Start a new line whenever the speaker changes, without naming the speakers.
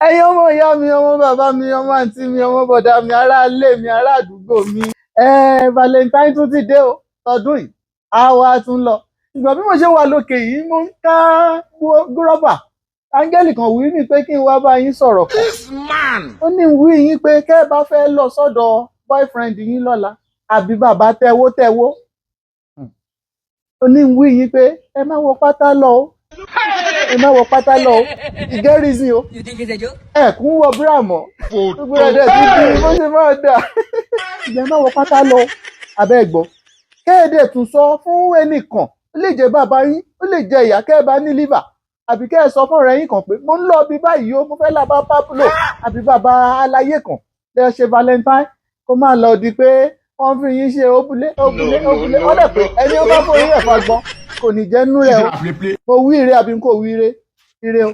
ẹ̀yin ọmọ ìyá mi, ọmọ bàbá mi, ọmọ àǹtí mi, ọmọ bọ̀dá mi, ará ilé mi, ará àdúgbò mi. Valentine tún ti dé o tọdún yìí, a wá tún lọ. Ìgbà bí mo ṣe wà lókè yìí, mo ń ká gúrọ́bà. Áńgẹ́lì kan wí ní pé kí n wá bá yín sọ̀rọ̀ kan. Ó ní wí yín pé kẹ́ ẹ bá fẹ́ lọ sọ́dọ̀ boyfriend yín lọ́la àbí bàbá tẹ́wó tẹ́wó. Ó ní wí yín pé ẹ má wọ pátá lọ o. Ẹ má wọ pátá lọ o. Ìgẹ́rìsì o. Ẹ̀kún wọ búrà mọ́. Gbogbo ẹ̀dẹ̀ ti di bó ṣe máa dà. Ìyá má wọ pátá lọ abẹ́ ẹ̀gbọ́n. Kéde tún sọ fún ẹnìkan, ó lè jẹ́ bàbá yín, ó lè jẹ́ ìyá kẹ́ ẹ bá ní liver. Àbí kẹ́ ẹ sọ fún ọ̀rẹ́ yín kan pé mo ń lọ bí báyìí o, mo fẹ́ là bá Pablo àbí bàbá aláyé kan lè ṣe Valentine kó máa lọ di pé wọ́n fi yín ṣe óbúlé. Wọ́n lè pé ẹni ó bá fún yín ẹ̀fà gbọ́n kò ní jẹ́ nú rẹ̀ o. Mo wí ire àbí n kò wí ire o.